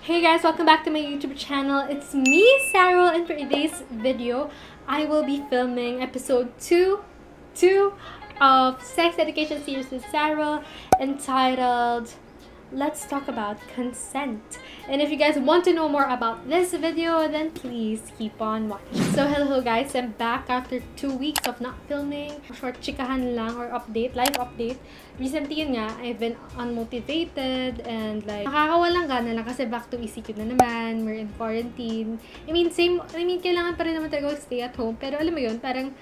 Hey guys, welcome back to my YouTube channel. It's me, Sarell, and for today's video, I will be filming episode 2 of Sex Education series with Sarell, entitled Let's Talk About Consent. And if you guys want to know more about this video, then please keep on watching. So hello guys, I'm back after 2 weeks of not filming. Short chikahan lang or live update. Recently yun nga, I've been unmotivated and like nakakawalang gana lang kasi back to ECQ na naman. We're in quarantine. Kailangan pa rin naman talaga stay at home. Pero alam mo yun, parang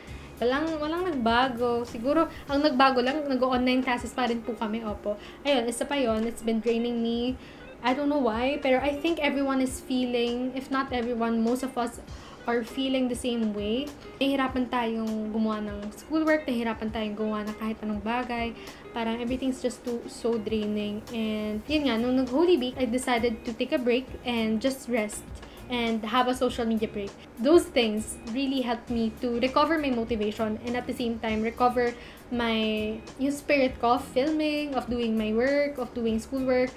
walang nagbago. Siguro, ang nagbago lang, nag-online classes pa rin po kami, opo. Ayun, isa pa yun, it's been draining me. I don't know why, pero I think everyone is feeling, if not everyone, most of us are feeling the same way. Nahihirapan tayong gumawa ng schoolwork, nahihirapan tayong gumawa ng kahit anong bagay. Parang everything's just so draining. And yun nga, nung nag-Holy Week, I decided to take a break and just rest and have a social media break. Those things really helped me to recover my motivation and at the same time recover my spirit ko of filming, of doing my work, of doing schoolwork,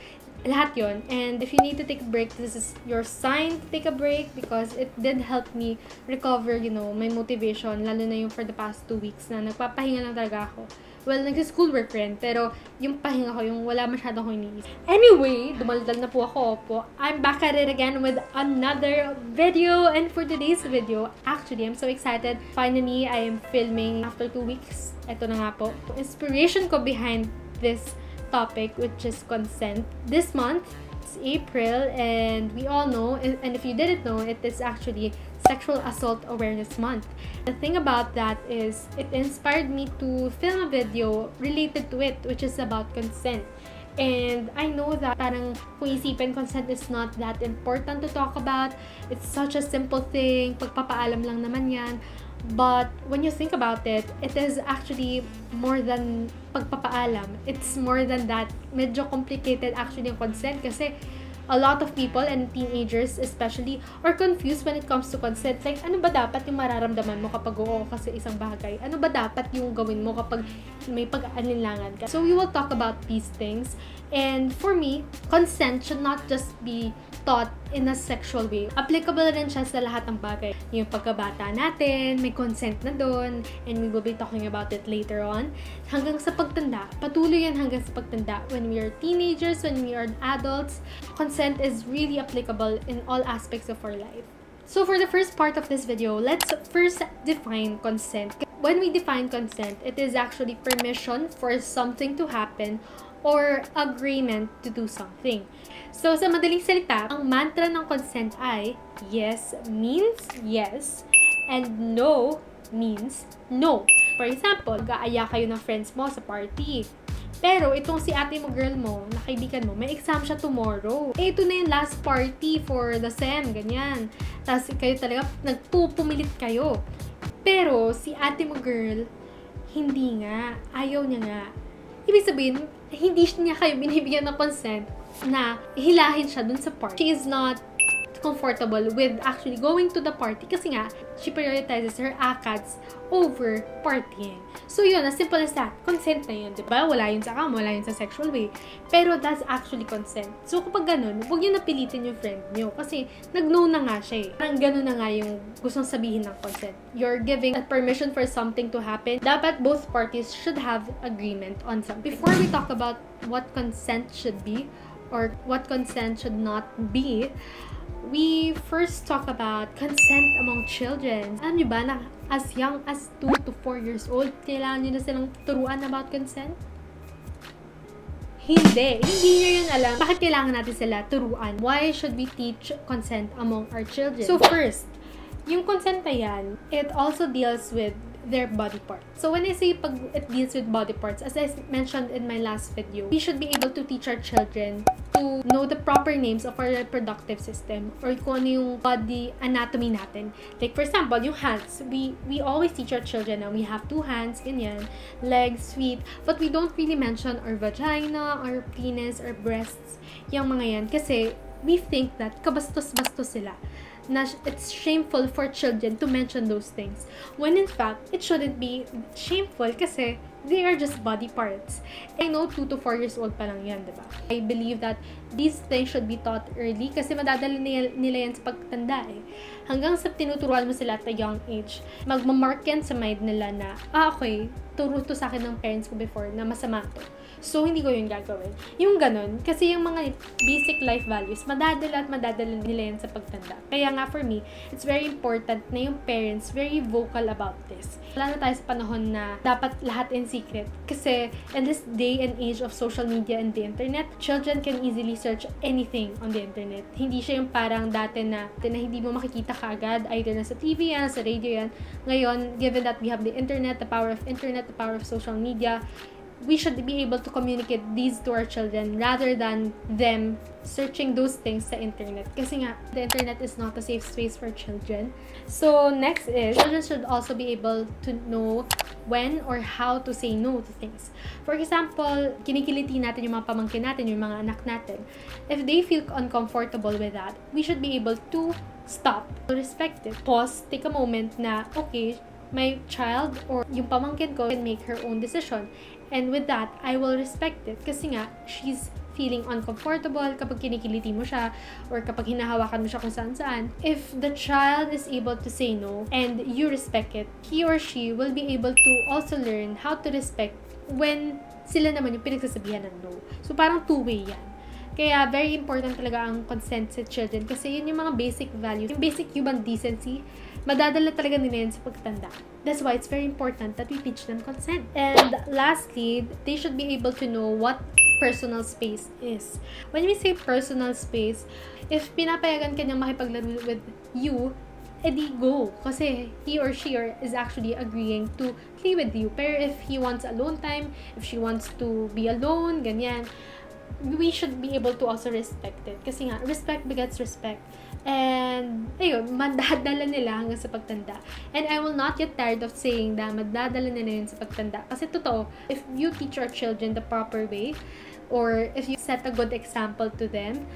lahat yon. And if you need to take a break, this is your sign to take a break because it did help me recover, my motivation, lalo na yung for the past 2 weeks na nagpapahinga lang talaga ako. Well, nag-schoolwork rin, pero yung pahinga ko, yung wala masyado akong iniisip. Anyway, dumaldal na po ako po. I'm back at it again with another video. And for today's video, actually, I'm so excited. Finally, I am filming after 2 weeks. Ito na nga po. Inspiration ko behind this topic, which is consent. This month, it's April, and we all know, and if you didn't know, it is actually Sexual Assault Awareness Month. The thing about that is, it inspired me to film a video related to it, which is about consent. And I know that parang kung isipin, consent is not that important to talk about. It's such a simple thing. Pagpapaalam lang naman yan. But when you think about it, it is actually more than pagpapaalam. It's more than that. Medyo complicated actually yung consent kasi a lot of people and teenagers especially are confused when it comes to consent. Like, ano ba dapat yung mararamdaman mo kapag oo ka sa isang bagay? Ano ba dapat yung gawin mo kapag may pag-alinlangan ka? So, we will talk about these things. And for me, consent should not just be taught in a sexual way. Applicable rin siya sa lahat ng bagay. Yung pagkabata natin, may consent na doon, and we will be talking about it later on. Hanggang sa pagtanda, patuloy yan hanggang sa pagtanda. When we are teenagers, when we are adults, consent is really applicable in all aspects of our life. So for the first part of this video, let's first define consent. When we define consent, it is actually permission for something to happen or agreement to do something. So, sa madaling salita, ang mantra ng consent ay yes means yes and no means no. For example, mag-aaya kayo ng friends mo sa party. Pero itong si ate mo, girl mo, na kaibigan mo, may exam siya tomorrow. Eh, ito na yung last party for the SEM, ganyan. Tapos kayo talaga, nagpupumilit kayo. Pero si ate mo, girl, hindi nga. Ayaw niya nga. Ibig sabihin, hindi niya kayo binibigyan ng consent na hilahin siya dun sa party. She is not comfortable with actually going to the party kasi nga, she prioritizes her ACADS over partying. So yun, as simple as that. Consent na yun, diba? Wala yun sa wala yun sa sexual way. Pero that's actually consent. So kapag ganun, huwag yun napilitin yung friend nyo kasi nag-no na nga siya eh. Parang ganun na nga yung gustong sabihin ng consent. You're giving a permission for something to happen. Dapat both parties should have agreement on something. Before we talk about what consent should be or what consent should not be, we first talk about consent among children. Alam nyo ba na as young as 2 to 4 years old, kailangan nyo na silang turuan about consent? Hindi nyo yun alam. Bakit kailangan natin sila turuan? Why should we teach consent among our children? So first, yung consent na yan, it also deals with their body parts. So when I say pag it deals with body parts, as I mentioned in my last video, we should be able to teach our children to know the proper names of our reproductive system or kung ano yung body anatomy natin. Like for example, yung hands. We always teach our children na we have 2 hands, ganyan, legs, feet, but we don't really mention our vagina, our penis, our breasts, yung mga yan. Kasi we think that kabastos-bastos sila, na it's shameful for children to mention those things. When in fact, it shouldn't be shameful kasi they are just body parts. I know 2 to 4 years old pa lang yan, diba? I believe that these things should be taught early kasi madadala nila yan sa pagtanda eh. Hanggang sa tinuturuan mo sila at a young age, magmamark yan sa mind nila na, okay, turo to sa akin ng parents ko before na masama to. So, hindi ko yun gagawin. Yung ganun, kasi yung mga basic life values, madadala nila yan sa pagtanda. Kaya nga for me, it's very important na yung parents very vocal about this. Wala na tayo sa panahon na dapat lahat in secret. Kasi in this day and age of social media and the internet, children can easily search anything on the internet. Hindi siya yung parang dati na hindi mo makikita kaagad, either na sa TV yan, sa radio yan. Ngayon, given that we have the internet, the power of social media, we should be able to communicate these to our children rather than them searching those things sa internet. Kasi nga, the internet is not a safe space for children. So, next is, children should also be able to know when or how to say no to things. For example, kinikiliti natin yung mga pamangkin natin, yung mga anak natin. If they feel uncomfortable with that, we should be able to stop, respect it. Pause, take a moment na, okay, my child or yung pamangkin ko can make her own decision. And with that, I will respect it. Kasi nga, she's feeling uncomfortable kapag kinikiliti mo siya or kapag hinahawakan mo siya kung saan-saan. If the child is able to say no and you respect it, he or she will be able to also learn how to respect when sila naman yung pinagsasabihan ng no. So, parang two-way yan. Kaya, very important talaga ang consent sa children kasi yun yung mga basic values, yung basic human decency, madadala talaga nila yan sa pagtanda. That's why it's very important that we teach them consent. And lastly, they should be able to know what personal space is. When we say personal space, if pinapayagan ka niyang makipaglaro with you, edi go. Kasi he or she is actually agreeing to play with you. Pero if he wants alone time, if she wants to be alone, ganyan, we should be able to also respect it. Kasi nga, respect begets respect. And, ayun, madadala nila hanggang sa pagtanda. And I will not get tired of saying that madadala nila yun sa pagtanda. Kasi totoo, if you teach our children the proper way, or if you set a good example to them,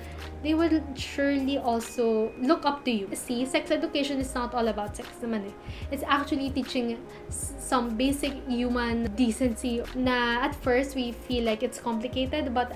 they will surely also look up to you. See, sex education is not all about sex naman eh. It's actually teaching some basic human decency na at first we feel like it's complicated, but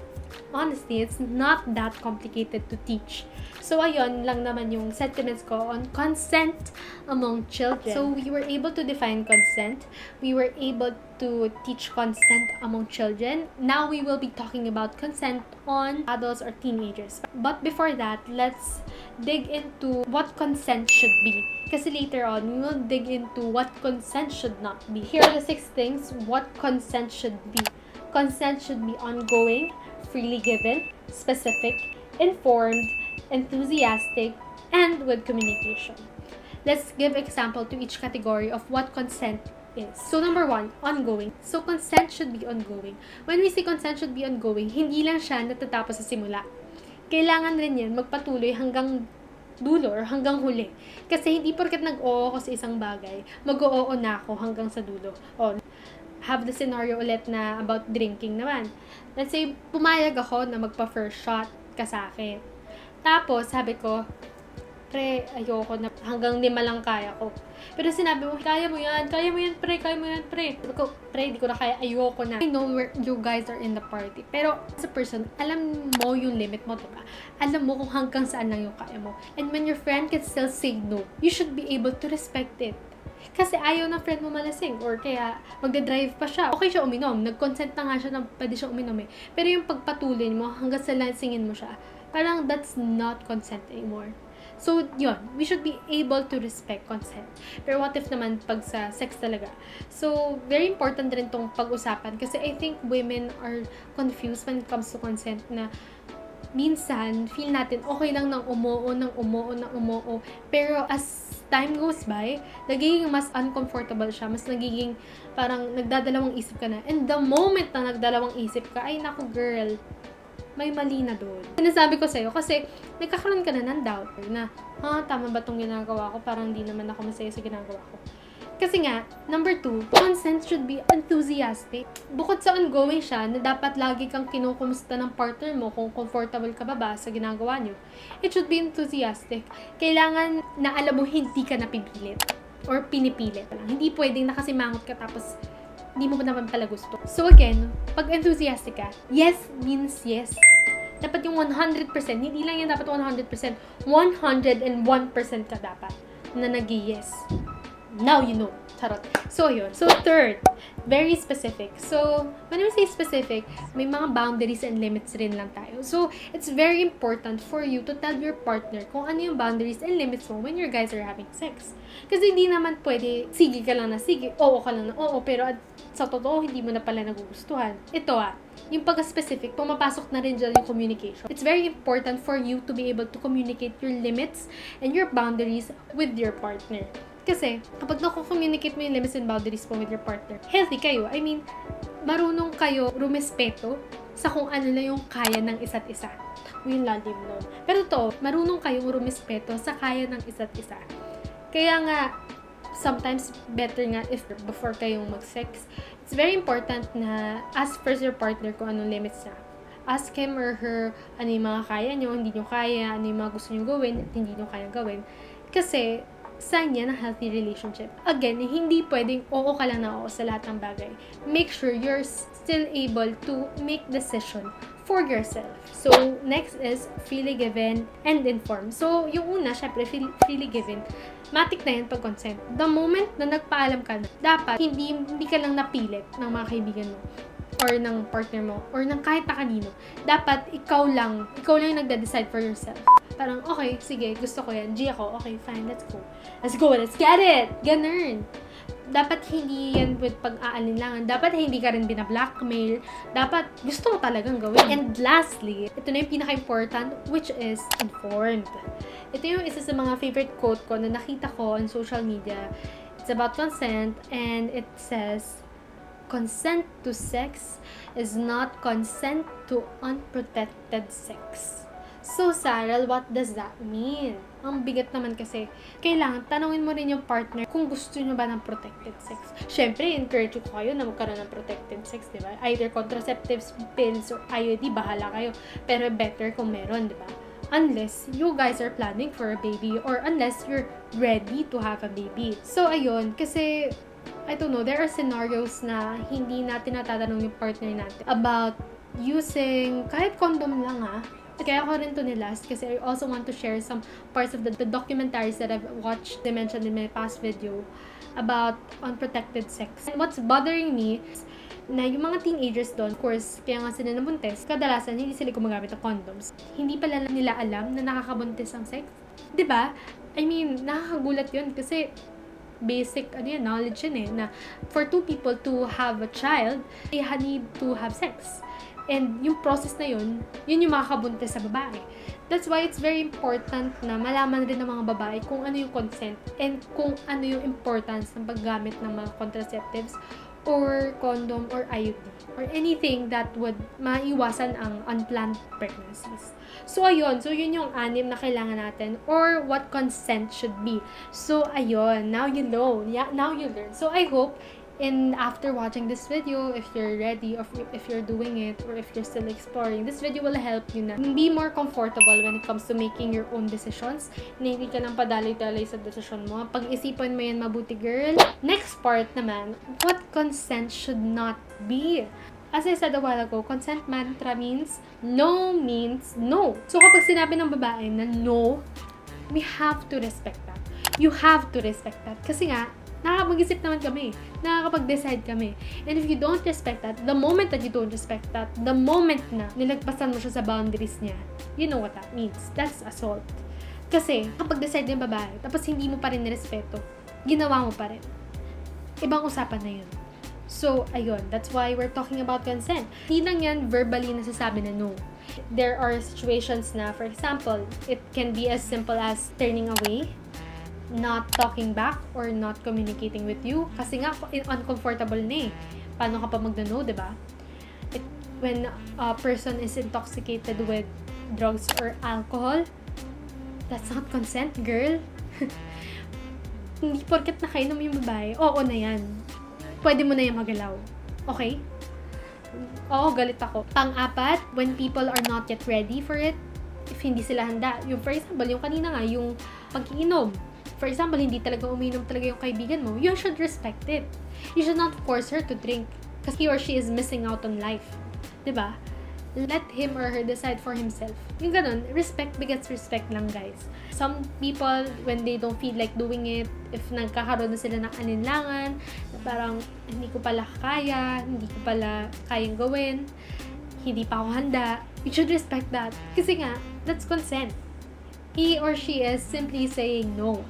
honestly, it's not that complicated to teach. So, ayun lang naman yung sentiments ko on consent among children. So, we were able to define consent. We were able to teach consent among children. Now, we will be talking about consent on adults or teenagers. But before that, let's dig into what consent should be. Kasi later on, we will dig into what consent should not be. Here are the 6 things what consent should be. Consent should be ongoing, freely given, specific, informed, enthusiastic, and with communication. Let's give example to each category of what consent is. So, number 1, ongoing. So, consent should be ongoing. When we say consent should be ongoing, hindi lang siya natatapos sa simula. Kailangan rin yan magpatuloy hanggang dulo or hanggang huli. Kasi hindi porket nag-oo ako sa isang bagay, mag-oo na ako hanggang sa dulo. O, have the scenario ulit na about drinking naman. Let's say, pumayag ako na magpa-first shot ka sa akin. Tapos, sabi ko, pre, ayoko na, hanggang 5 lang kaya ko. Pero sinabi mo, kaya mo yan, pre. Sabi ko, pre, di ko na kaya, ayoko na. I know where you guys are in the party. Pero, as a person, alam mo yung limit mo, diba? Alam mo kung hanggang saan lang yung kaya mo. And when your friend can still say no, you should be able to respect it. Kasi ayaw ng friend mo malasing or kaya magdadrive pa siya. Okay siya uminom. Nag-consent na nga siya na pwede siya uminom eh. Pero yung pagpatuloy mo hanggang sa lasingin mo siya, parang that's not consent anymore. So, yun. We should be able to respect consent. Pero what if naman pag sa sex talaga? So, very important rin tong pag-usapan kasi I think women are confused when it comes to consent na minsan, feel natin okay lang ng umoo. Pero as time goes by, nagiging mas uncomfortable siya. Mas nagiging parang nagdadalawang isip ka na. And the moment na nagdalawang isip ka, ay naku girl, may mali na doon. Sinasabi ko sa'yo kasi nagkakaroon ka na ng doubt na, tama ba itong ginagawa ko? Parang di naman ako masaya sa ginagawa ko. Kasi nga, number 2, consent should be enthusiastic. Bukod sa ongoing siya, na dapat lagi kang kinukumusta ng partner mo kung comfortable ka ba sa ginagawa nyo, it should be enthusiastic. Kailangan na alam mo hindi ka napipilit or pinipilit lang. Hindi pwedeng nakasimangot ka tapos hindi mo naman pala gusto. So again, pag enthusiastic ka, yes means yes. Dapat yung 100%, hindi lang yan dapat 100%, 101% ka dapat na nag-yes. Now you know. Charot. So, yun. So, third, very specific. So, when we say specific, may mga boundaries and limits rin lang tayo. So, it's very important for you to tell your partner kung ano yung boundaries and limits mo when you guys are having sex. Kasi hindi naman pwede, sige ka lang na sige, oo ka lang na oo, pero sa totoo, hindi mo na pala nagugustuhan. Ito yung pagka-specific, pumapasok na rin dyan yung communication. It's very important for you to be able to communicate your limits and your boundaries with your partner. Kasi, kapag naku-communicate mo yung limits and boundaries mo with your partner, healthy kayo. I mean, marunong kayo rumespeto sa kung ano na yung kaya ng isa't isa. Yung lalim nun. Pero to, marunong kayong rumespeto sa kaya ng isa't isa. Kaya nga, sometimes better nga if before kayong mag-sex, it's very important na ask first your partner kung anong limits niya. Ask him or her ano yung mga kaya nyo, hindi nyo kaya, ano yung mga gusto nyo gawin, at hindi nyo kaya gawin. Kasi, sign yan ng healthy relationship. Again, hindi pwedeng oo ka lang na oo sa lahat ng bagay. Make sure you're still able to make decision for yourself. So, next is freely given and informed. So, yung una, syempre, freely given. Matik na yan pag consent. The moment na nagpaalam ka na, dapat hindi ka lang napilit ng mga kaibigan mo or ng partner mo or ng kahit na kanino. Dapat ikaw lang yung nagde-decide for yourself. Parang, okay, sige, gusto ko yan. G ako, okay, fine, let's go. Let's go, let's get it! Ganun. Dapat hindi yan with pag-aalinlangan. Dapat hindi ka rin binablackmail. Dapat gusto mo talagang gawin. And lastly, ito na yung pinaka-important, which is informed. Ito yung isa sa mga favorite quote ko na nakita ko on social media. It's about consent, and it says, consent to sex is not consent to unprotected sex. So, Sarell, what does that mean? Ang bigat naman kasi. Kailangan tanungin mo rin yung partner kung gusto nyo ba ng protected sex. Siyempre, encourage ko kayo na magkaroon ng protected sex, di ba? Either contraceptives, pills, or IUD, bahala kayo. Pero better kung meron, di ba? Unless you guys are planning for a baby or unless you're ready to have a baby. So, ayun. Kasi, I don't know, there are scenarios na hindi natin natatanong yung partner natin about using kahit condom lang Kaya ako rin to nilast kasi I also want to share some parts of the documentaries that I've watched, they mentioned in my past video about unprotected sex. And what's bothering me is na yung mga teenagers doon, of course, kaya nga sila nabuntis, kadalasan hindi sila gumagamit ng condoms. Hindi pala nila alam na nakakabuntis ang sex. 'Di ba? I mean, nakakagulat yun kasi basic knowledge yun na for two people to have a child, they need to have sex. And yung process na yun yung makakabuntis sa babae. That's why it's very important na malaman rin ng mga babae kung ano yung consent and kung ano yung importance ng paggamit ng mga contraceptives or condom or IUD or anything that would maiwasan ang unplanned pregnancies. So, ayun. So, yun yung 6 na kailangan natin or what consent should be. So, ayun. Now you know. Yeah, now you learn. So, I hope and after watching this video, if you're ready or if you're doing it or if you're still exploring, this video will help you na be more comfortable when it comes to making your own decisions. Na hindi ka lang padalay-dalay sa decision mo. Pag-isipan mo yan mabuti, girl. Next part naman, what consent should not be. As I said a while ago, consent mantra means no means no. So kapag sinabi ng babae na no, we have to respect that. You have to respect that. Kasi nga, nakakapag-isip naman kami. Nakakapag-decide kami. And if you don't respect that, the moment that you don't respect that, the moment na nilagpasan mo siya sa boundaries niya, you know what that means. That's assault. Kasi, kapag decide yung babae, tapos hindi mo pa rin nirespeto, ginawa mo pa rin. Ibang usapan na yun. So, ayun. That's why we're talking about consent. Hindi lang yan verbally nasasabi na no. There are situations na, for example, it can be as simple as turning away, not talking back or not communicating with you kasi nga uncomfortable na paano ka pa magno-no, diba? When a person is intoxicated with drugs or alcohol, that's not consent, girl. Hindi porket nakainom yung babae, oo na yan. Pwede mo na yan magalaw. Okay? Oo, galit ako. Pang-apat, when people are not yet ready for it, if hindi sila handa. Yung for example, yung kanina nga, yung pag-iinom. For example, hindi talaga uminom talaga yung kaibigan mo, you should respect it. You should not force her to drink because he or she is missing out on life. Diba? Let him or her decide for himself. Yung ganun, respect begets respect lang, guys. Some people, when they don't feel like doing it, if nagkakaroon na sila ng aninlangan, na parang, hindi ko pala kaya, hindi ko pala kayang gawin, hindi pa ako handa, you should respect that. Kasi nga, that's consent. He or she is simply saying no.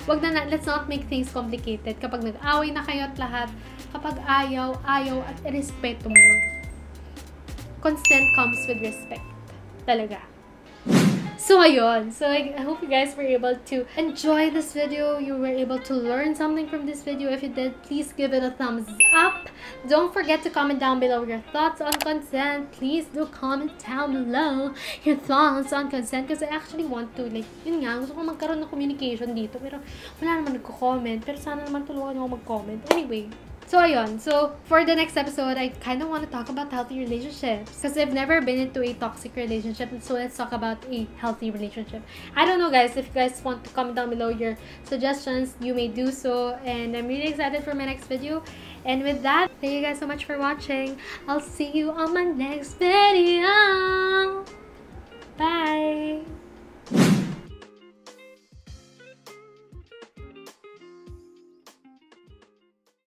Let's not make things complicated. Kapag nag-away na kayo at lahat, kapag ayaw at irespeto mo yun. Consent comes with respect. Talaga. So, ayun. So, I hope you guys were able to enjoy this video. You were able to learn something from this video. If you did, please give it a thumbs up. Don't forget to comment down below your thoughts on consent. Please do comment down below your thoughts on consent because I actually want to, like, yun nga, gusto ko magkaroon ng communication dito. Pero, wala naman nagko-comment. Pero sana naman tulungan nyo ako mag-comment. Anyway. So, ayun. So, for the next episode, I kind of want to talk about healthy relationships. Because I've never been into a toxic relationship. So, let's talk about a healthy relationship. I don't know, guys. If you guys want to comment down below your suggestions, you may do so. And I'm really excited for my next video. And with that, thank you guys so much for watching. I'll see you on my next video. Bye!